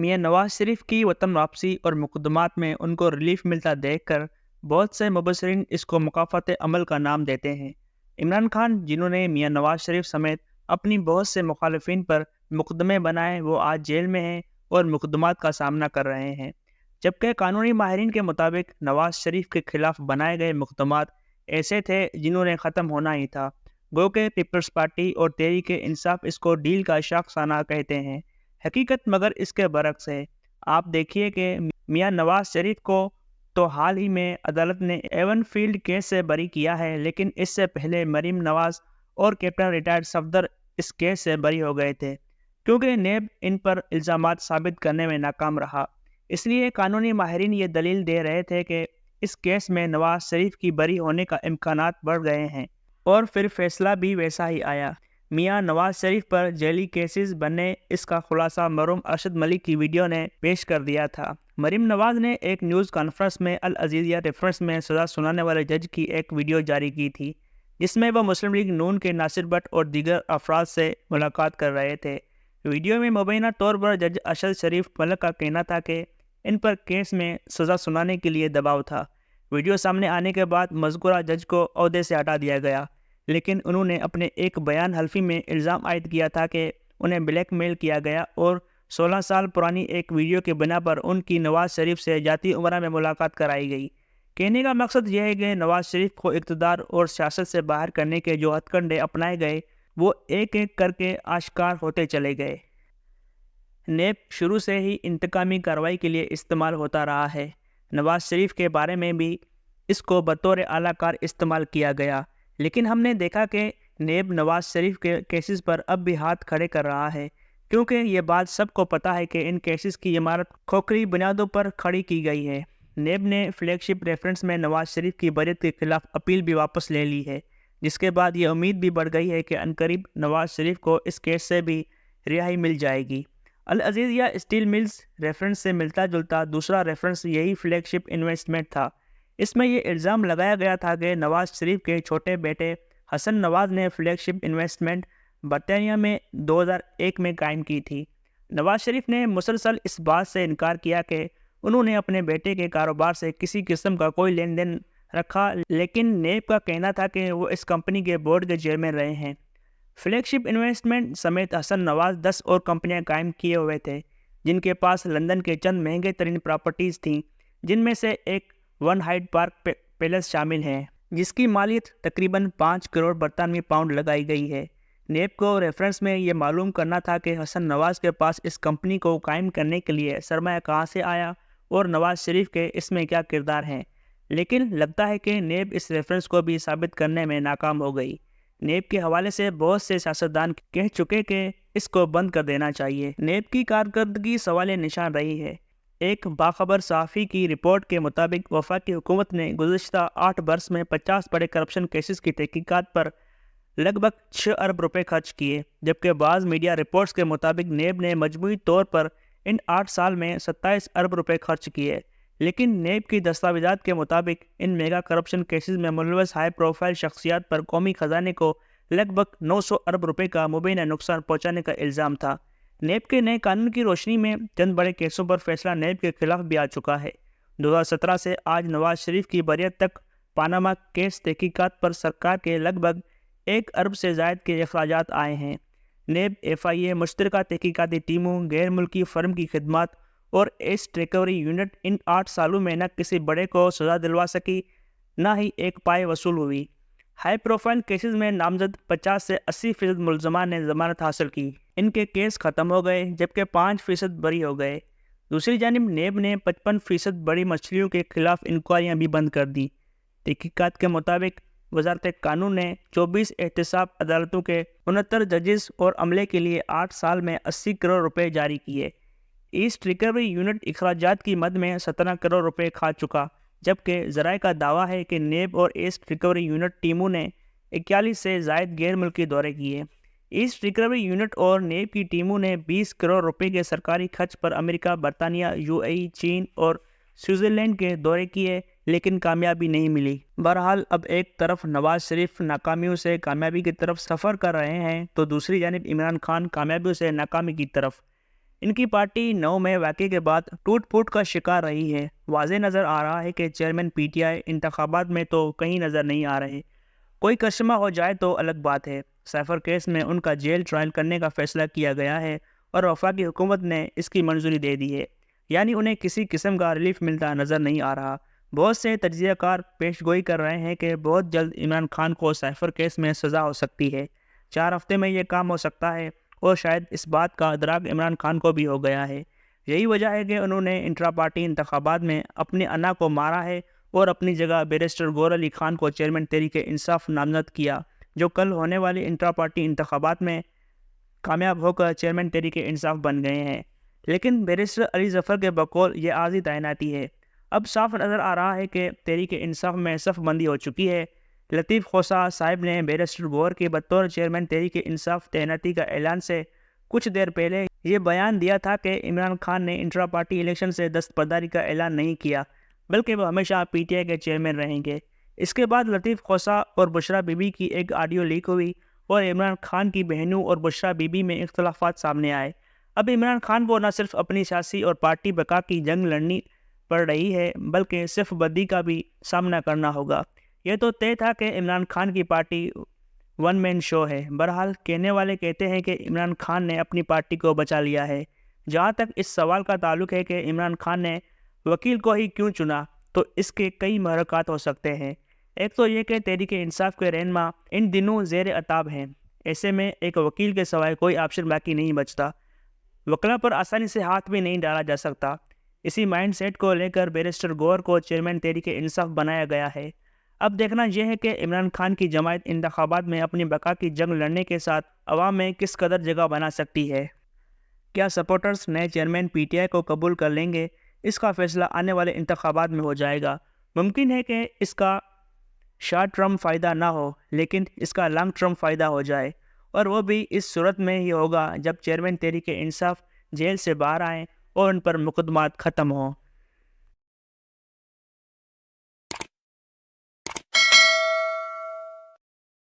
मियां नवाज शरीफ की वतन वापसी और मुकदमात में उनको रिलीफ मिलता देखकर बहुत से मुबसरीन इसको मुकाफत अमल का नाम देते हैं। इमरान खान, जिन्होंने मियां नवाज शरीफ समेत अपनी बहुत से मुखालिफिन पर मुकदमे बनाए, वो आज जेल में हैं और मुकदमात का सामना कर रहे हैं। जबकि कानूनी माहिरीन के मुताबिक नवाज शरीफ के खिलाफ बनाए गए मुकदमात ऐसे थे जिन्होंने ख़त्म होना ही था। गो के पीपल्स पार्टी और तहरीक इंसाफ इसको डील का शाखसाना कहते हैं। हकीकत मगर इसके बरक्स है। आप देखिए कि मियां नवाज शरीफ को तो हाल ही में अदालत ने एवन फील्ड केस से बरी किया है, लेकिन इससे पहले मरीम नवाज और कैप्टन रिटायर्ड सफदर इस केस से बरी हो गए थे, क्योंकि नेब इन पर इल्ज़ामात साबित करने में नाकाम रहा। इसलिए कानूनी माहिरीन ये दलील दे रहे थे कि इस केस में नवाज शरीफ की बरी होने का इम्कानात बढ़ गए हैं, और फिर फैसला भी वैसा ही आया। मियां नवाज शरीफ पर जेली केसेस बने, इसका खुलासा मरहूम अरशद मलिक की वीडियो ने पेश कर दिया था। मरीम नवाज ने एक न्यूज़ कॉन्फ्रेंस में अल अजीज़िया रेफरेंस में सज़ा सुनाने वाले जज की एक वीडियो जारी की थी, जिसमें वह मुस्लिम लीग नून के नासिर भट्ट और दीगर अफराद से मुलाकात कर रहे थे। वीडियो में मुबैना तौर पर जज अरशद शरीफ मलिक का कहना था कि इन पर केस में सज़ा सुनाने के लिए दबाव था। वीडियो सामने आने के बाद मज़कूरा जज को ओहदे से हटा दिया गया, लेकिन उन्होंने अपने एक बयान हल्फी में इल्ज़ाम आयद किया था कि उन्हें ब्लैकमेल किया गया और 16 साल पुरानी एक वीडियो के बिना पर उनकी नवाज शरीफ से जाती उमरा में मुलाकात कराई गई। कहने का मकसद यह है कि नवाज शरीफ को इक़्तिदार और सियासत से बाहर करने के जो हथकंडे अपनाए गए, वो एक एक करके आश्कार होते चले गए। नेब शुरू से ही इंतकामी कार्रवाई के लिए इस्तेमाल होता रहा है। नवाज शरीफ के बारे में भी इसको बतौर आलाकार इस्तेमाल किया गया, लेकिन हमने देखा कि नेब नवाज शरीफ के केसेस पर अब भी हाथ खड़े कर रहा है, क्योंकि ये बात सबको पता है कि इन केसेस की इमारत खोखली बुनियादों पर खड़ी की गई है। नेब ने फ्लैगशिप रेफरेंस में नवाज शरीफ की बरियत के खिलाफ अपील भी वापस ले ली है, जिसके बाद ये उम्मीद भी बढ़ गई है कि अनकरीब नवाज शरीफ को इस केस से भी रिहाई मिल जाएगी। अल अजीज़िया स्टील मिल्स रेफरेंस से मिलता जुलता दूसरा रेफरेंस यही फ्लैगशिप इन्वेस्टमेंट था। इसमें यह इल्ज़ाम लगाया गया था कि नवाज शरीफ के छोटे बेटे हसन नवाज ने फ्लैगशिप इन्वेस्टमेंट बर्तानिया में 2001 में कायम की थी। नवाज शरीफ ने मुसलसल इस बात से इनकार किया कि उन्होंने अपने बेटे के कारोबार से किसी किस्म का कोई लेन देन रखा, लेकिन नेब का कहना था कि वो इस कंपनी के बोर्ड के चेयरमैन रहे हैं। फ्लैगशिप इन्वेस्टमेंट समेत हसन नवाज 10 और कंपनियां कायम किए हुए थे, जिनके पास लंदन के चंद महंगे तरीन प्रॉपर्टीज़ थीं, जिनमें से एक वन हाइड पार्क पैलेस शामिल है, जिसकी मालियत तकरीबन 5 करोड़ बरतानवी पाउंड लगाई गई है। नेब को रेफरेंस में ये मालूम करना था कि हसन नवाज के पास इस कंपनी को कायम करने के लिए सरमाया कहाँ से आया और नवाज शरीफ के इसमें क्या किरदार हैं, लेकिन लगता है कि नेब इस रेफरेंस को भी साबित करने में नाकाम हो गई। नेब के हवाले से बहुत से सियासतदान कह चुके कि इसको बंद कर देना चाहिए। नेब की कारकर्दगी सवाल निशान रही है। एक बाखबर सहाफ़ी की रिपोर्ट के मुताबिक वफाकी हुकूमत ने गुज़श्ता 8 बरस में 50 बड़े करप्शन केसेस की तहकीकात पर लगभग 6 अरब रुपए खर्च किए, जबकि बाज़ मीडिया रिपोर्ट्स के मुताबिक नेब ने मजमूई तौर पर इन 8 साल में 27 अरब रुपए खर्च किए। लेकिन नेब की दस्तावेज़ात के मुताबिक इन मेगा करप्शन केसेस में मुलव्वस हाई प्रोफाइल शख्सियात पर कौमी ख़जाने को लगभग 900 अरब रुपए का मुबैना नुकसान पहुँचाने का इल्ज़ाम था। नेब के नए कानून की रोशनी में चंद बड़े केसों पर फैसला नेब के खिलाफ भी आ चुका है। 2017 से आज नवाज शरीफ की बरियत तक पानामा केस तहकीकात पर सरकार के लगभग 1 अरब से ज़ायद के अखराजात आए हैं। नेब, FIA, मुश्तरका तहकीकाती टीमों, गैर मुल्की फर्म की खिदमात और एस्ट रिकवरी यूनिट इन 8 सालों में न किसी बड़े को सज़ा दिलवा सकी, न ही एक पाए वसूल हुई। हाई प्रोफाइल केसेस में नामजद 50 से 80% मुलजमान ने जमानत हासिल की। इनके केस ख़त्म हो गए, जबकि 5% बरी हो गए। दूसरी जानिब नेब ने 55% बड़ी मछलियों के खिलाफ इंक्वायरियाँ भी बंद कर दी। तहकीकात के मुताबिक वजारत कानून ने 24 एहतसाब अदालतों के 69 जजेस और अमले के लिए 8 साल में 80 करोड़ रुपए जारी किए। ईस्ट रिकवरी यूनिट अखराजात की मद में 17 करोड़ रुपए खा चुका, जबकि ज़राए का दावा है कि नेब और ईस्ट रिकवरी यूनिट टीमों ने 41 से ज़ायद गैर मुल्की दौरे किए। ईस्ट रिकवरी यूनिट और नेब की टीमों ने 20 करोड़ रुपए के सरकारी खर्च पर अमेरिका, बरतानिया, UAE, चीन और स्विट्ज़रलैंड के दौरे किए, लेकिन कामयाबी नहीं मिली। बहरहाल अब एक तरफ नवाज शरीफ नाकामियों से कामयाबी की तरफ सफ़र कर रहे हैं, तो दूसरी जानिब इमरान खान कामयाबियों से नाकामी की तरफ। ان کی پارٹی 9 مئی واقعے کے بعد ٹوٹ پھوٹ کا شکار رہی ہے۔ واضح نظر آ رہا ہے کہ چیئرمین پی ٹی آئی انتخابات میں تو کہیں نظر نہیں آ رہے۔ کوئی کرشمہ ہو جائے تو الگ بات ہے۔ سیفر کیس میں ان کا جیل ٹرائل کرنے کا فیصلہ کیا گیا ہے اور وفاقی حکومت نے اس کی منظوری دے دی ہے، یعنی انہیں کسی قسم کا ریلیف ملتا نظر نہیں آ رہا۔ بہت سے تجزیہ کار پیش گوئی کر رہے ہیں کہ بہت جلد عمران خان کو سیفر کیس میں سزا ہو سکتی ہے۔ 4 ہفتے میں یہ کام ہو سکتا ہے اور شاید اس بات کا ادراک عمران خان کو بھی ہو گیا ہے۔ یہی وجہ ہے کہ انہوں نے انٹرا پارٹی انتخابات میں اپنی انا کو مارا ہے اور اپنی جگہ بیرسٹر گور علی خان کو چیئرمین تحریک انصاف نامزد کیا، جو کل ہونے والی انٹرا پارٹی انتخابات میں کامیاب ہو کر چیئرمین تحریک انصاف بن گئے ہیں۔ لیکن بیرسٹر علی ظفر کے بقول یہ عارضی تعیناتی ہے۔ اب صاف نظر آ رہا ہے کہ تحریک انصاف میں صف بندی ہو چکی ہے۔ لطیف خوسا صاحب نے بیرسٹر گور کی بطور چیئرمین تحریک انصاف تعیناتی کا اعلان سے کچھ دیر پہلے یہ بیان دیا تھا کہ عمران خان نے انٹرا پارٹی الیکشن سے دستبرداری کا اعلان نہیں کیا، بلکہ وہ ہمیشہ پی ٹی آئی کے چیئرمین رہیں گے۔ اس کے بعد لطیف خوسا اور بشرا بی بی کی ایک آڈیو لیک ہوئی اور عمران خان کی بہنوں اور بشرا بی بی میں اختلافات سامنے آئے۔ اب عمران خان کو نہ صرف اپنی سیاسی اور پارٹی بقا کی جنگ لڑنی پڑ رہی ہے، بلکہ صف بدی کا بھی سامنا کرنا ہوگا۔ یہ تو طے تھا کہ عمران خان کی پارٹی ون مین شو ہے۔ بہرحال کہنے والے کہتے ہیں کہ عمران خان نے اپنی پارٹی کو بچا لیا ہے۔ جہاں تک اس سوال کا تعلق ہے کہ عمران خان نے وکیل کو ہی کیوں چنا، تو اس کے کئی محرکات ہو سکتے ہیں۔ ایک تو یہ کہ تحریک انصاف کے رہنما ان دنوں زیر عتاب ہیں، ایسے میں ایک وکیل کے سوائے کوئی آپشن باقی نہیں بچتا۔ وکلا پر آسانی سے ہاتھ بھی نہیں ڈالا جا سکتا۔ اسی مائنڈ سیٹ کو لے کر بیرسٹر گور کو چیئرمین تحریک انصاف بنایا گیا ہے۔ اب دیکھنا یہ ہے کہ عمران خان کی جماعت انتخابات میں اپنی بقا کی جنگ لڑنے کے ساتھ عوام میں کس قدر جگہ بنا سکتی ہے۔ کیا سپورٹرز نئے چیئرمین پی ٹی آئی کو قبول کر لیں گے؟ اس کا فیصلہ آنے والے انتخابات میں ہو جائے گا۔ ممکن ہے کہ اس کا شارٹ ٹرم فائدہ نہ ہو، لیکن اس کا لانگ ٹرم فائدہ ہو جائے، اور وہ بھی اس صورت میں ہی ہوگا جب چیئرمین تحریک انصاف جیل سے باہر آئیں اور ان پر مقدمات ختم ہوں۔